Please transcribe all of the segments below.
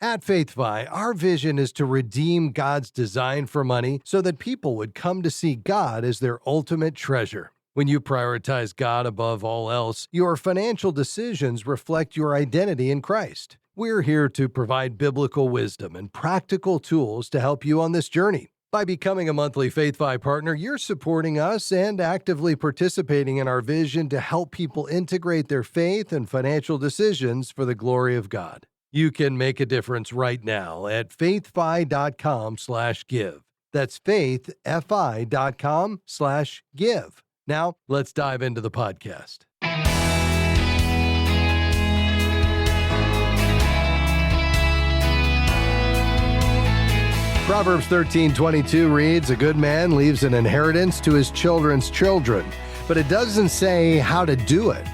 At FaithFi, our vision is to redeem God's design for money so that people would come to see God as their ultimate treasure. When you prioritize God above all else, your financial decisions reflect your identity in Christ. We're here to provide biblical wisdom and practical tools to help you on this journey. By becoming a monthly FaithFi partner, you're supporting us and actively participating in our vision to help people integrate their faith and financial decisions for the glory of God. You can make a difference right now at faithfi.com/give. That's faithfi.com/give. Now, let's dive into the podcast. Proverbs 13:22 reads, "A good man leaves an inheritance to his children's children," but it doesn't say how to do it.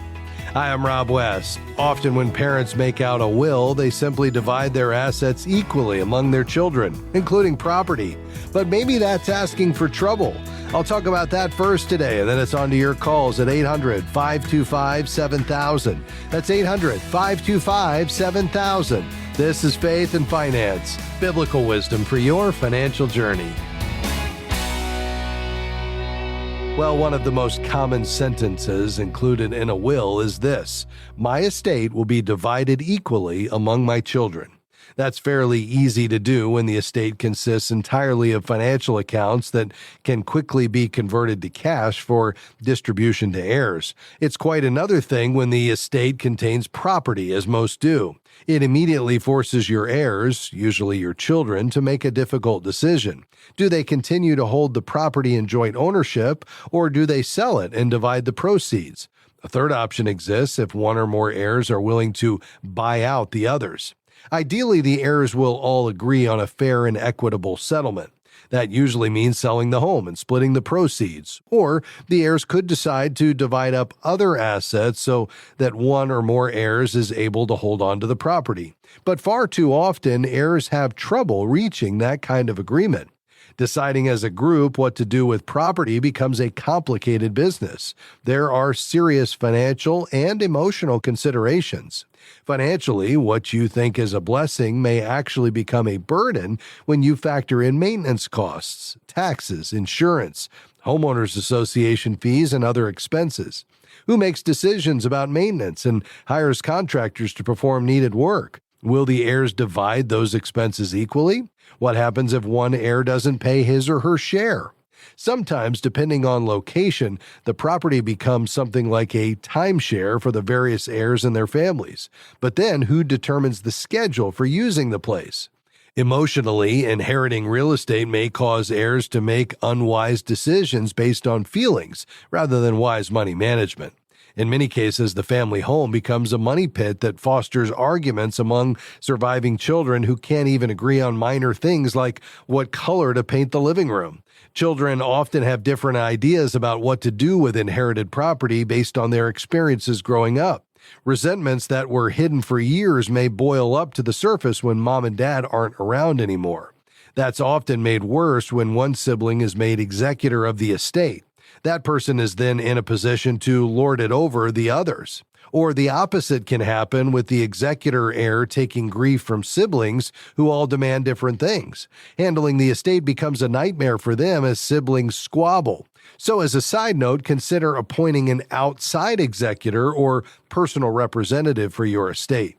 Hi, I'm Rob West. Often when parents make out a will, they simply divide their assets equally among their children, including property. But maybe that's asking for trouble. I'll talk about that first today, and then it's on to your calls at 800-525-7000. That's 800-525-7000. This is Faith and Finance, biblical wisdom for your financial journey. Well, one of the most common sentences included in a will is this: "My estate will be divided equally among my children." That's fairly easy to do when the estate consists entirely of financial accounts that can quickly be converted to cash for distribution to heirs. It's quite another thing when the estate contains property, as most do. It immediately forces your heirs, usually your children, to make a difficult decision. Do they continue to hold the property in joint ownership, or do they sell it and divide the proceeds? A third option exists if one or more heirs are willing to buy out the others. Ideally, the heirs will all agree on a fair and equitable settlement. That usually means selling the home and splitting the proceeds. Or the heirs could decide to divide up other assets so that one or more heirs is able to hold on to the property. But far too often, heirs have trouble reaching that kind of agreement. Deciding as a group what to do with property becomes a complicated business. There are serious financial and emotional considerations. Financially, what you think is a blessing may actually become a burden when you factor in maintenance costs, taxes, insurance, homeowners association fees, and other expenses. Who makes decisions about maintenance and hires contractors to perform needed work? Will the heirs divide those expenses equally? What happens if one heir doesn't pay his or her share? Sometimes, depending on location, the property becomes something like a timeshare for the various heirs and their families. But then, who determines the schedule for using the place? Emotionally, inheriting real estate may cause heirs to make unwise decisions based on feelings rather than wise money management. In many cases, the family home becomes a money pit that fosters arguments among surviving children who can't even agree on minor things like what color to paint the living room. Children often have different ideas about what to do with inherited property based on their experiences growing up. Resentments that were hidden for years may boil up to the surface when mom and dad aren't around anymore. That's often made worse when one sibling is made executor of the estate. That person is then in a position to lord it over the others. Or the opposite can happen with the executor heir taking grief from siblings who all demand different things. Handling the estate becomes a nightmare for them as siblings squabble. So as a side note, consider appointing an outside executor or personal representative for your estate.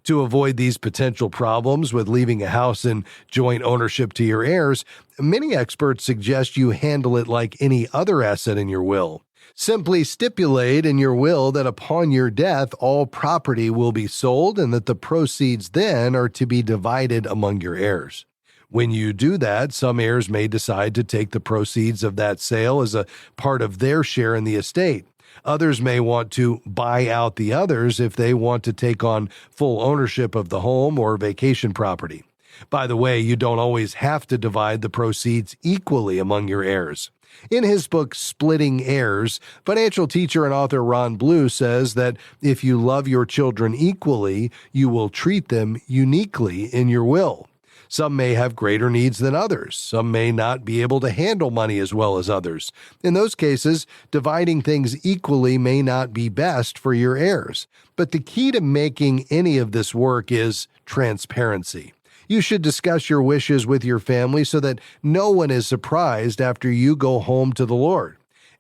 To avoid these potential problems with leaving a house in joint ownership to your heirs, many experts suggest you handle it like any other asset in your will. Simply stipulate in your will that upon your death, all property will be sold and that the proceeds then are to be divided among your heirs. When you do that, some heirs may decide to take the proceeds of that sale as a part of their share in the estate. Others may want to buy out the others if they want to take on full ownership of the home or vacation property. By the way, you don't always have to divide the proceeds equally among your heirs. In his book, Splitting Heirs, financial teacher and author Ron Blue says that if you love your children equally, you will treat them uniquely in your will. Some may have greater needs than others. Some may not be able to handle money as well as others. In those cases, dividing things equally may not be best for your heirs. But the key to making any of this work is transparency. You should discuss your wishes with your family so that no one is surprised after you go home to the Lord.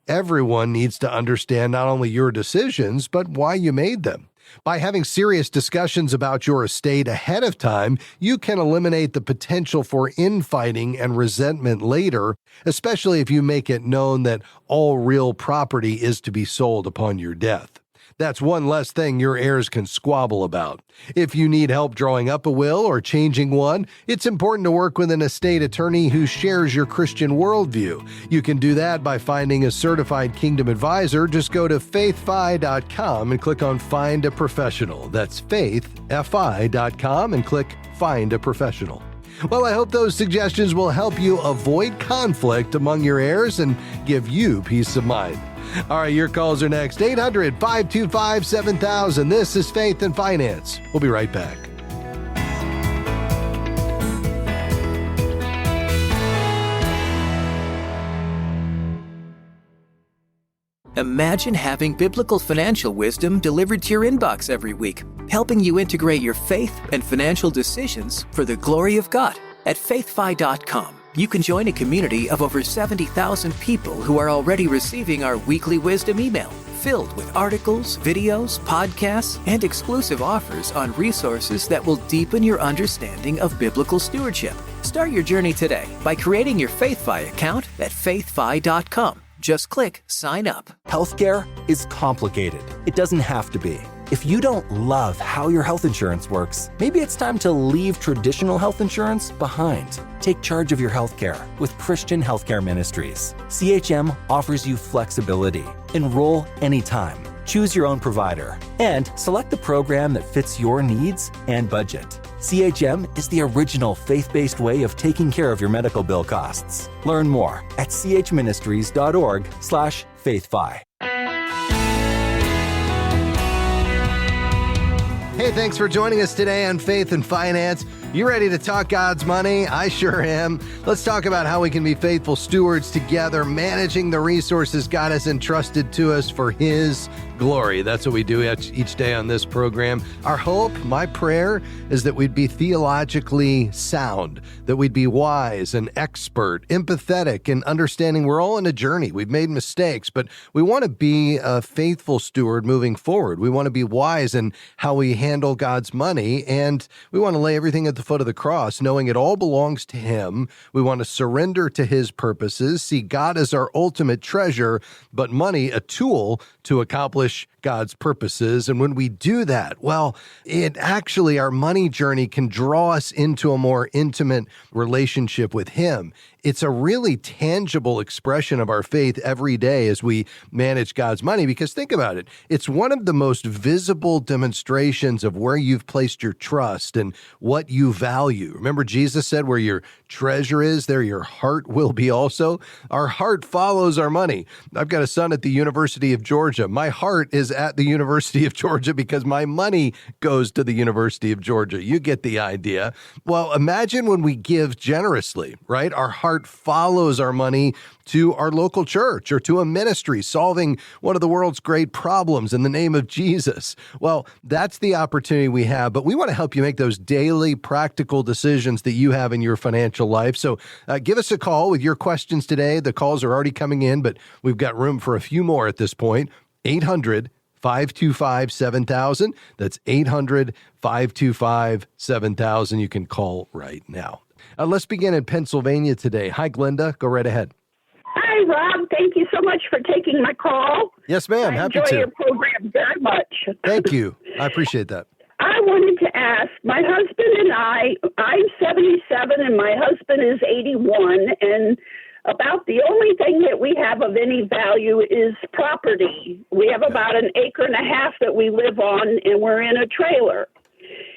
Everyone needs to understand not only your decisions, but why you made them. By having serious discussions about your estate ahead of time, you can eliminate the potential for infighting and resentment later, especially if you make it known that all real property is to be sold upon your death. That's one less thing your heirs can squabble about. If you need help drawing up a will or changing one, it's important to work with an estate attorney who shares your Christian worldview. You can do that by finding a certified kingdom advisor. Just go to faithfi.com and click on Find a Professional. That's faithfi.com and click Find a Professional. Well, I hope those suggestions will help you avoid conflict among your heirs and give you peace of mind. All right, your calls are next. 800-525-7000. This is Faith and Finance. We'll be right back. Imagine having biblical financial wisdom delivered to your inbox every week, helping you integrate your faith and financial decisions for the glory of God. At faithfi.com, you can join a community of over 70,000 people who are already receiving our weekly wisdom email, filled with articles, videos, podcasts, and exclusive offers on resources that will deepen your understanding of biblical stewardship. Start your journey today by creating your FaithFi account at faithfi.com. Just click Sign Up. Healthcare is complicated. It doesn't have to be. If you don't love how your health insurance works, maybe it's time to leave traditional health insurance behind. Take charge of your healthcare with Christian Healthcare Ministries. CHM offers you flexibility. Enroll anytime. Choose your own provider. And select the program that fits your needs and budget. CHM is the original faith-based way of taking care of your medical bill costs. Learn more at chministries.org/faithfi. Hey, thanks for joining us today on Faith and Finance. You ready to talk God's money? I sure am. Let's talk about how we can be faithful stewards together, managing the resources God has entrusted to us for His glory. That's what we do each day on this program. Our hope, my prayer, is that we'd be theologically sound, that we'd be wise and expert, empathetic, and understanding we're all on a journey. We've made mistakes, but we want to be a faithful steward moving forward. We want to be wise in how we handle God's money, and we want to lay everything at the foot of the cross, knowing it all belongs to Him. We want to surrender to His purposes, see God as our ultimate treasure, but money a tool to accomplish God's purposes. And when we do that, well, our money journey can draw us into a more intimate relationship with Him. It's a really tangible expression of our faith every day as we manage God's money, because think about it. It's one of the most visible demonstrations of where you've placed your trust and what you value. Remember, Jesus said, where your treasure is, there your heart will be also. Our heart follows our money. I've got a son at the University of Georgia. My heart is at the University of Georgia because my money goes to the University of Georgia. You get the idea. Well, imagine when we give generously, right? Our heart follows our money to our local church or to a ministry solving one of the world's great problems in the name of Jesus. Well, that's the opportunity we have, but we want to help you make those daily practical decisions that you have in your financial life. So give us a call with your questions today. The calls are already coming in, but we've got room for a few more at this point. 800-525-7000. That's 800-525-7000. You can call right now. Let's begin in Pennsylvania today. Hi, Glenda. Go right ahead. Hi, Rob. Thank you so much for taking my call. Yes, ma'am. Happy to. I enjoy your program very much. Thank you. I appreciate that. I wanted to ask, my husband and I'm 77 and my husband is 81, and about the only thing that we have of any value is property. We have about an acre and a half that we live on, and we're in a trailer.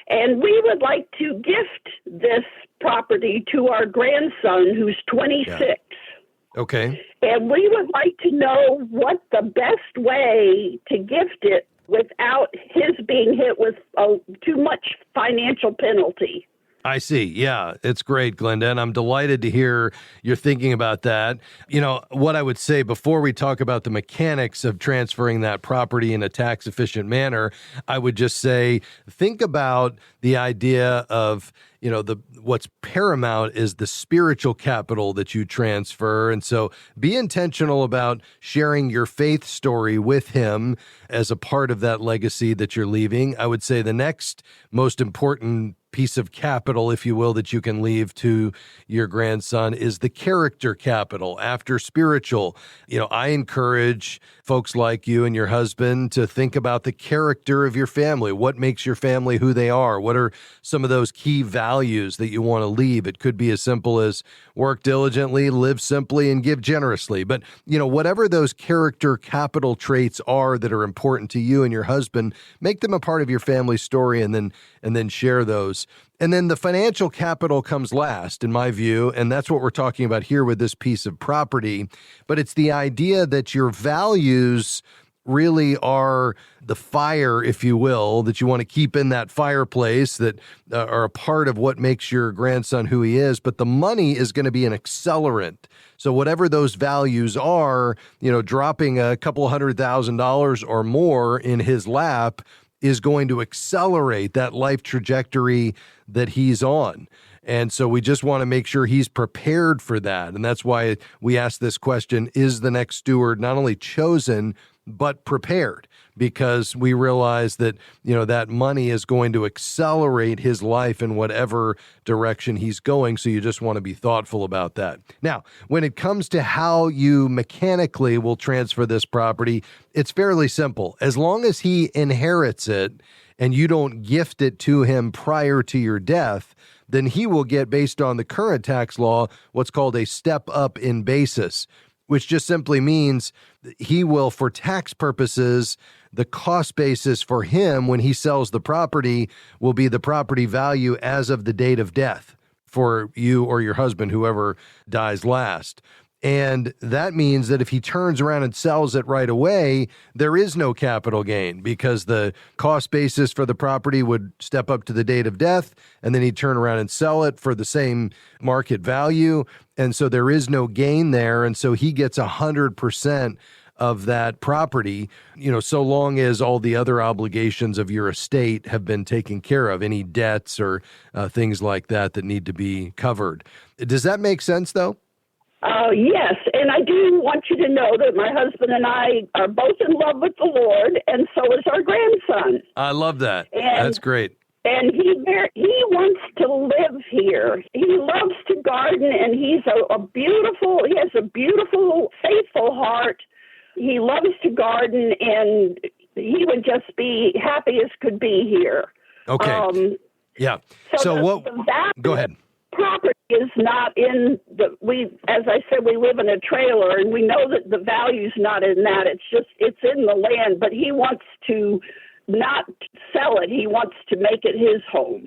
And we would like to gift this property to our grandson, who's 26. Yeah. Okay. And we would like to know what the best way to gift it without his being hit with too much financial penalty. I see. Yeah, it's great, Glenda, and I'm delighted to hear you're thinking about that. What I would say before we talk about the mechanics of transferring that property in a tax-efficient manner, I would just say, think about the idea of, what's paramount is the spiritual capital that you transfer. And so be intentional about sharing your faith story with him as a part of that legacy that you're leaving. I would say the next most important piece of capital, if you will, that you can leave to your grandson is the character capital after spiritual. I encourage folks like you and your husband to think about the character of your family. What makes your family who they are? What are some of those key values that you want to leave? It could be as simple as work diligently, live simply, and give generously. But, whatever those character capital traits are that are important to you and your husband, make them a part of your family story and then share those. And then the financial capital comes last, in my view, and that's what we're talking about here with this piece of property. But it's the idea that your values really are the fire, if you will, that you want to keep in that fireplace that are a part of what makes your grandson who he is. But the money is going to be an accelerant. So whatever those values are, dropping a couple $100,000 or more in his lap is going to accelerate that life trajectory that he's on. And so we just want to make sure he's prepared for that. And that's why we ask this question, is the next steward not only chosen, but prepared? Because we realize that, that money is going to accelerate his life in whatever direction he's going. So you just want to be thoughtful about that. Now, when it comes to how you mechanically will transfer this property, it's fairly simple. As long as he inherits it and you don't gift it to him prior to your death, then he will get, based on the current tax law, what's called a step up in basis, which just simply means he will, for tax purposes, the cost basis for him when he sells the property will be the property value as of the date of death for you or your husband, whoever dies last. And that means that if he turns around and sells it right away, there is no capital gain because the cost basis for the property would step up to the date of death, and then he'd turn around and sell it for the same market value. And so there is no gain there. And so he gets 100% of that property, so long as all the other obligations of your estate have been taken care of, any debts or things like that need to be covered. Does that make sense, though? Yes, and I do want you to know that my husband and I are both in love with the Lord, and so is our grandson. I love that. That's great. And he wants to live here. He loves to garden, and he has a beautiful, faithful heart. He loves to garden, and he would just be happy as could be here. Okay. Yeah. Go ahead. Property is not in as I said, we live in a trailer, and we know that the value's not in that. It's in the land, but he wants to not sell it. He wants to make it his home.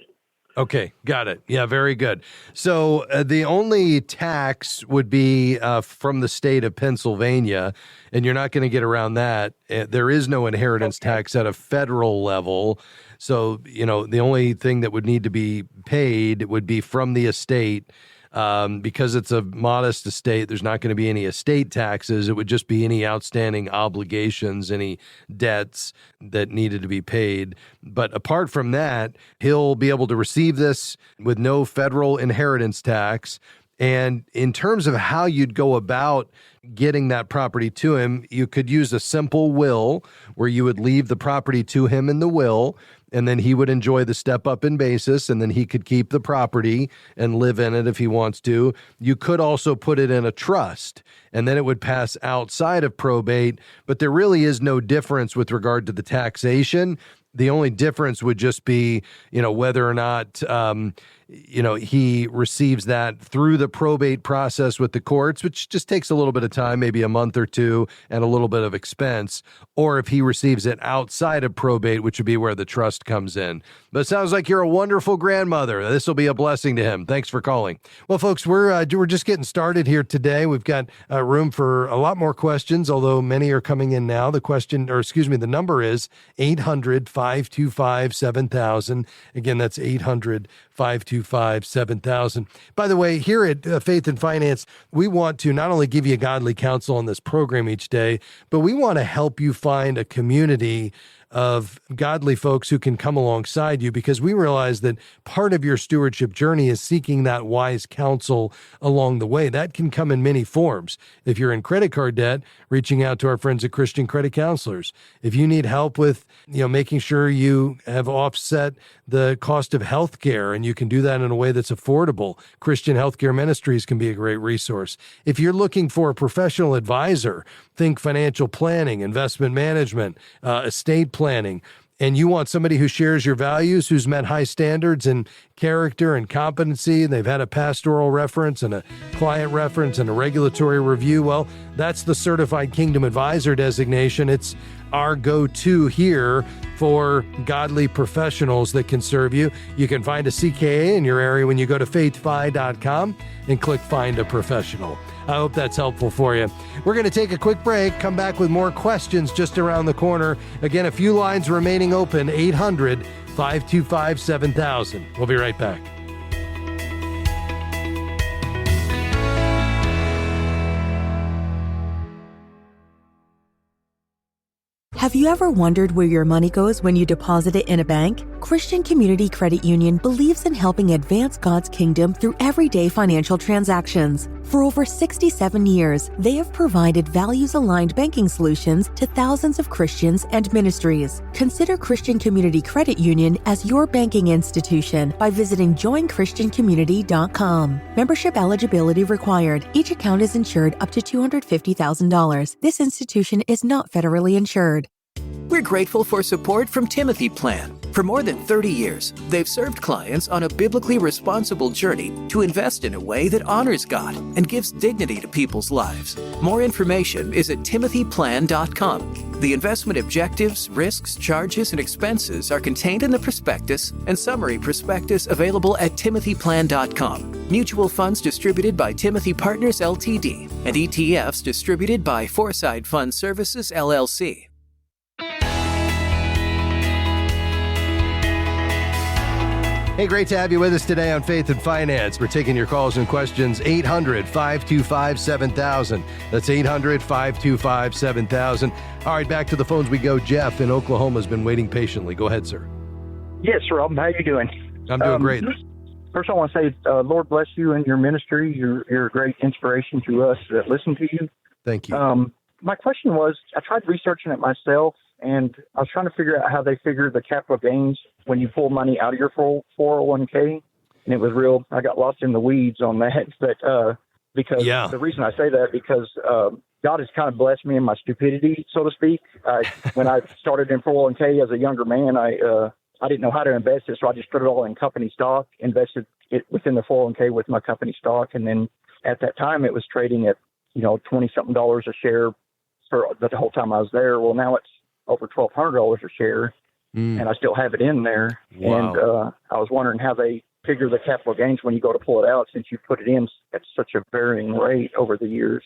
Okay, got it. Yeah, very good. So the only tax would be from the state of Pennsylvania, and you're not going to get around that. There is no inheritance tax at a federal level. So, the only thing that would need to be paid would be from the estate. Because it's a modest estate, there's not going to be any estate taxes. It would just be any outstanding obligations, any debts that needed to be paid. But apart from that, he'll be able to receive this with no federal inheritance tax. And in terms of how you'd go about getting that property to him, you could use a simple will where you would leave the property to him in the will, and then he would enjoy the step up in basis, and then he could keep the property and live in it if he wants to. You could also put it in a trust, and then it would pass outside of probate, but there really is no difference with regard to the taxation. The only difference would just be, whether or not, he receives that through the probate process with the courts, which just takes a little bit of time, maybe a month or two, and a little bit of expense, or if he receives it outside of probate, which would be where the trust comes in. But it sounds like you're a wonderful grandmother. This will be a blessing to him. Thanks for calling. Well, folks, we're just getting started here today. We've got room for a lot more questions, although many are coming in now. The number is 800-525-7000. Again, that's 800 800-525-7000. By the way, here at Faith and Finance, we want to not only give you godly counsel on this program each day, but we want to help you find a community of godly folks who can come alongside you, because we realize that part of your stewardship journey is seeking that wise counsel along the way. That can come in many forms. If you're in credit card debt, reaching out to our friends at Christian Credit Counselors. If you need help with, making sure you have offset the cost of health care and you can do that in a way that's affordable, Christian Healthcare Ministries can be a great resource. If you're looking for a professional advisor, think financial planning, investment management, estate planning, and you want somebody who shares your values, who's met high standards in character and competency, and they've had a pastoral reference and a client reference and a regulatory review, well, that's the Certified Kingdom Advisor designation. It's our go-to here for godly professionals that can serve you. You can find a CKA in your area when you go to faithfi.com and click Find a Professional. I hope that's helpful for you. We're going to take a quick break, come back with more questions just around the corner. Again, a few lines remaining open, 800-525-7000. We'll be right back. Have you ever wondered where your money goes when you deposit it in a bank? Christian Community Credit Union believes in helping advance God's kingdom through everyday financial transactions. For over 67 years, they have provided values-aligned banking solutions to thousands of Christians and ministries. Consider Christian Community Credit Union as your banking institution by visiting joinchristiancommunity.com. Membership eligibility required. Each account is insured up to $250,000. This institution is not federally insured. We're grateful for support from Timothy Plan. For more than 30 years, they've served clients on a biblically responsible journey to invest in a way that honors God and gives dignity to people's lives. More information is at timothyplan.com. The investment objectives, risks, charges, and expenses are contained in the prospectus and summary prospectus available at timothyplan.com. Mutual funds distributed by Timothy Partners Ltd. and ETFs distributed by Foreside Fund Services LLC. Hey, great to have you with us today on Faith and Finance. We're taking your calls and questions, 800-525-7000. That's 800-525-7000. All right, back to the phones we go. Jeff in Oklahoma has been waiting patiently. Go ahead, sir. Yes, Rob. How you doing? I'm doing great. First, I want to say, Lord bless you and your ministry. You're a great inspiration to us that listen to you. Thank you. My question was, I tried researching it myself, and I was trying to figure out how they figure the capital gains when you pull money out of your 401k. And it was real, I got lost in the weeds on that. But because the reason I say that, because God has kind of blessed me in my stupidity, so to speak. When I started in 401k as a younger man, I didn't know how to invest it, so I just put it all in company stock, invested it within the 401k with my company stock. And then at that time, it was trading at, $20-something a share for the whole time I was there. Well, now it's over $1,200 a share, and I still have it in there. Wow. And I was wondering how they figure the capital gains when you go to pull it out, since you put it in at such a varying rate over the years.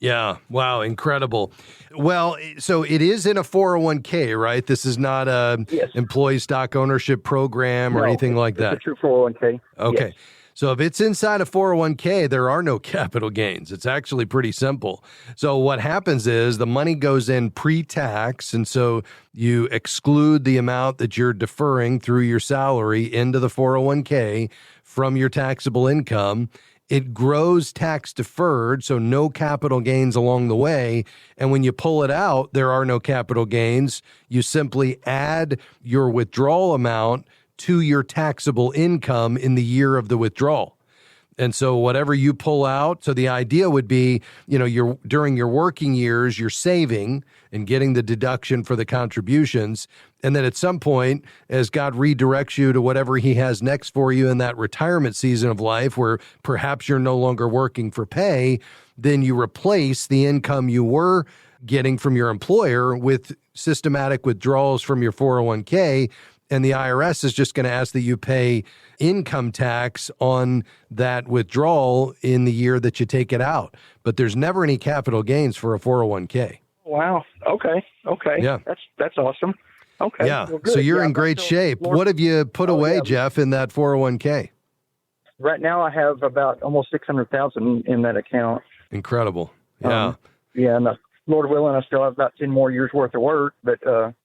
Yeah. Wow. Incredible. Well, so it is in a 401k, right? This is not a employee stock ownership program or anything like that. It's a true 401k. Okay. Yes. So if it's inside a 401k, there are no capital gains. It's actually pretty simple. So what happens is the money goes in pre-tax, and so you exclude the amount that you're deferring through your salary into the 401k from your taxable income. It grows tax deferred, so no capital gains along the way. And when you pull it out, there are no capital gains. You simply add your withdrawal amount to your taxable income in the year of the withdrawal. And so whatever you pull out, so the idea would be, you're during your working years, you're saving and getting the deduction for the contributions. And then at some point, as God redirects you to whatever he has next for you in that retirement season of life, where perhaps you're no longer working for pay, then you replace the income you were getting from your employer with systematic withdrawals from your 401k. And the IRS is just going to ask that you pay income tax on that withdrawal in the year that you take it out. But there's never any capital gains for a 401k. Wow. Okay. Yeah. That's awesome. Okay. Yeah. Well, good. So you're Yeah, in I'm great still shape. exploring. What have you put away, yeah. Jeff, in that 401k? Right now, I have about almost 600,000 in that account. Incredible. Yeah. And Lord willing, I still have about 10 more years worth of work, but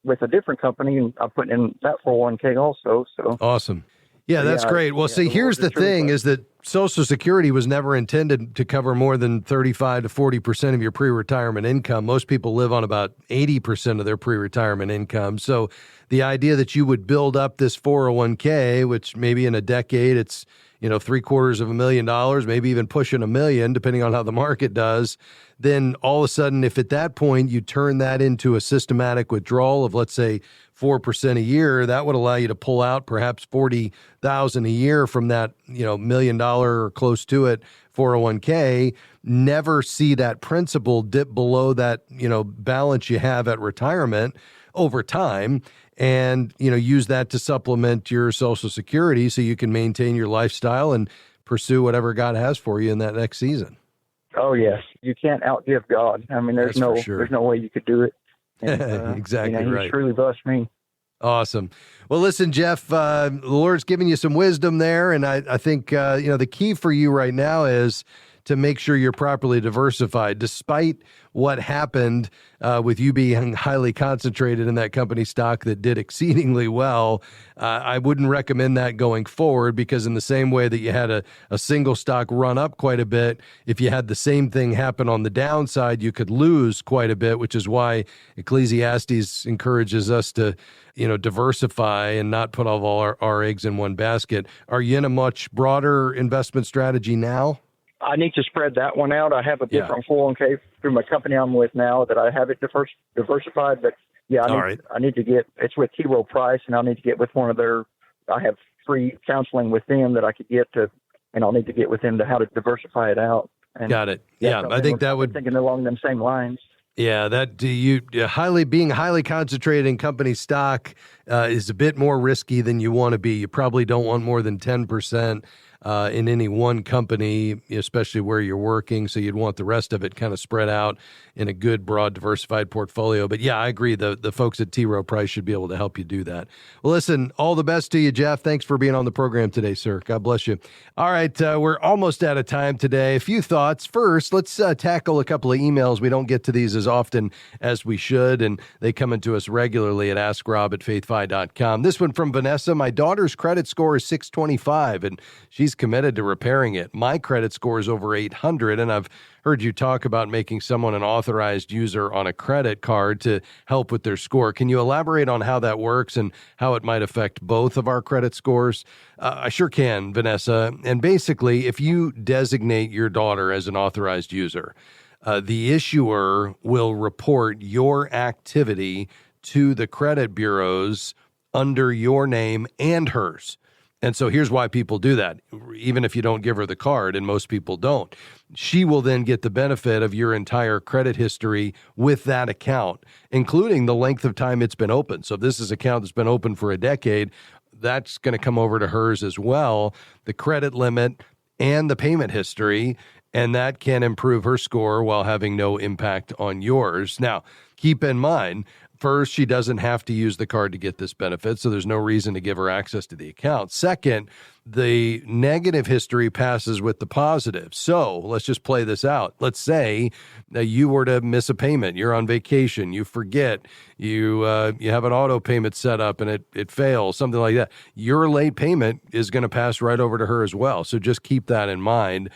with a different company, and I'm putting in that 401k also. So Awesome. Yeah, that's yeah, great. Well, yeah, see, the here's Lord the is truly thing blessed. is that Social Security was never intended to cover more than 35 to 40% of your pre-retirement income. Most people live on about 80% of their pre-retirement income. So the idea that you would build up this 401k, which maybe in a decade it's, $750,000, maybe even pushing $1 million, depending on how the market does, then all of a sudden, if at that point you turn that into a systematic withdrawal of, let's say, 4% a year, that would allow you to pull out perhaps $40,000 a year from that, $1 million or close to it 401k, never see that principal dip below that, balance you have at retirement over time, and, use that to supplement your Social Security so you can maintain your lifestyle and pursue whatever God has for you in that next season. Oh yes, you can't outgive God. I mean, That's for sure. there's no way you could do it. And, Exactly He's right. truly blessed me. Awesome. Well, listen, Jeff, the Lord's giving you some wisdom there. And I think, the key for you right now is to make sure you're properly diversified. Despite what happened with you being highly concentrated in that company stock that did exceedingly well, I wouldn't recommend that going forward, because in the same way that you had a single stock run up quite a bit, if you had the same thing happen on the downside, you could lose quite a bit, which is why Ecclesiastes encourages us to diversify and not put all our eggs in one basket. Are you in a much broader investment strategy now? I need to spread that one out. I have a different 401k through my company I'm with now that I have it diversified. But yeah, I need to get, it's with T. Rowe Price, and I'll need to get with one of their, I have free counseling with them that I could get to, and I'll need to get with them to how to diversify it out. And got it. Yeah, I think that would, thinking along them same lines. Yeah, that being highly concentrated in company stock is a bit more risky than you want to be. You probably don't want more than 10% in any one company, especially where you're working. So you'd want the rest of it kind of spread out in a good, broad, diversified portfolio. But yeah, I agree. The folks at T. Rowe Price should be able to help you do that. Well, listen, all the best to you, Jeff. Thanks for being on the program today, sir. God bless you. All right, we're almost out of time today. A few thoughts. First, let's tackle a couple of emails. We don't get to these as often as we should, and they come into us regularly at askrob@faithfi.com. This one from Vanessa. My daughter's credit score is 625, and she's committed to repairing it. My credit score is over 800, and I've heard you talk about making someone an authorized user on a credit card to help with their score. Can you elaborate on how that works and how it might affect both of our credit scores? I sure can, Vanessa. And basically, if you designate your daughter as an authorized user, the issuer will report your activity to the credit bureaus under your name and hers. And so here's why people do that, even if you don't give her the card, and most people don't. She will then get the benefit of your entire credit history with that account, including the length of time it's been open. So if this is an account that's been open for a decade, that's going to come over to hers as well, the credit limit and the payment history, and that can improve her score while having no impact on yours. Now, keep in mind, first, she doesn't have to use the card to get this benefit, so there's no reason to give her access to the account. Second, the negative history passes with the positive. So let's just play this out. Let's say that you were to miss a payment. You're on vacation. You forget. You have an auto payment set up and it fails, something like that. Your late payment is going to pass right over to her as well. So just keep that in mind.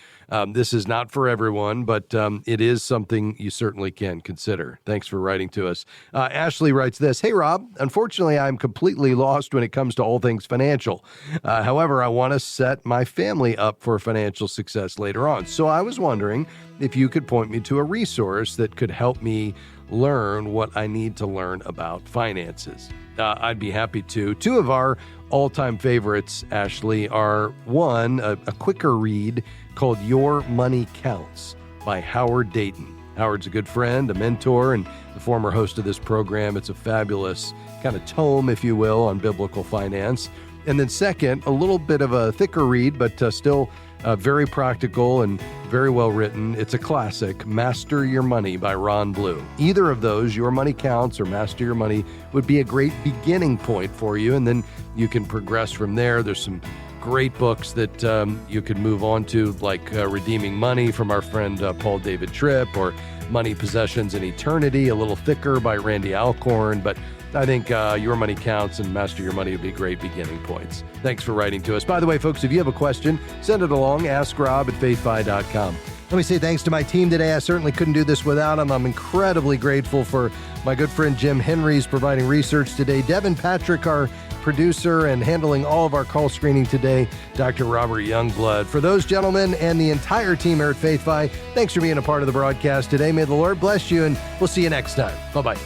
This is not for everyone, but it is something you certainly can consider. Thanks for writing to us. Ashley writes this. Hey, Rob, unfortunately, I'm completely lost when it comes to all things financial. However, I want to set my family up for financial success later on. So I was wondering if you could point me to a resource that could help me learn what I need to learn about finances. I'd be happy to. Two of our all-time favorites, Ashley, are one, a quicker read called Your Money Counts by Howard Dayton. Howard's a good friend, a mentor, and the former host of this program. It's a fabulous kind of tome, if you will, on biblical finance. And then second, a little bit of a thicker read, but still Very practical and very well written. It's a classic, Master Your Money by Ron Blue. Either of those, Your Money Counts or Master Your Money, would be a great beginning point for you, and then you can progress from there. There's some great books that you could move on to, like Redeeming Money from our friend Paul David Tripp, or Money, Possessions, and Eternity, a little thicker, by Randy Alcorn. But I think Your Money Counts and Master Your Money would be great beginning points. Thanks for writing to us. By the way, folks, if you have a question, send it along. AskRob@faithfi.com. Let me say thanks to my team today. I certainly couldn't do this without them. I'm incredibly grateful for my good friend Jim Henry's providing research today. Devin Patrick, our producer, and handling all of our call screening today, Dr. Robert Youngblood. For those gentlemen and the entire team here at FaithFi, thanks for being a part of the broadcast today. May the Lord bless you, and we'll see you next time. Bye-bye.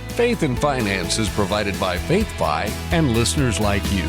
Faith and Finance is provided by FaithFi and listeners like you.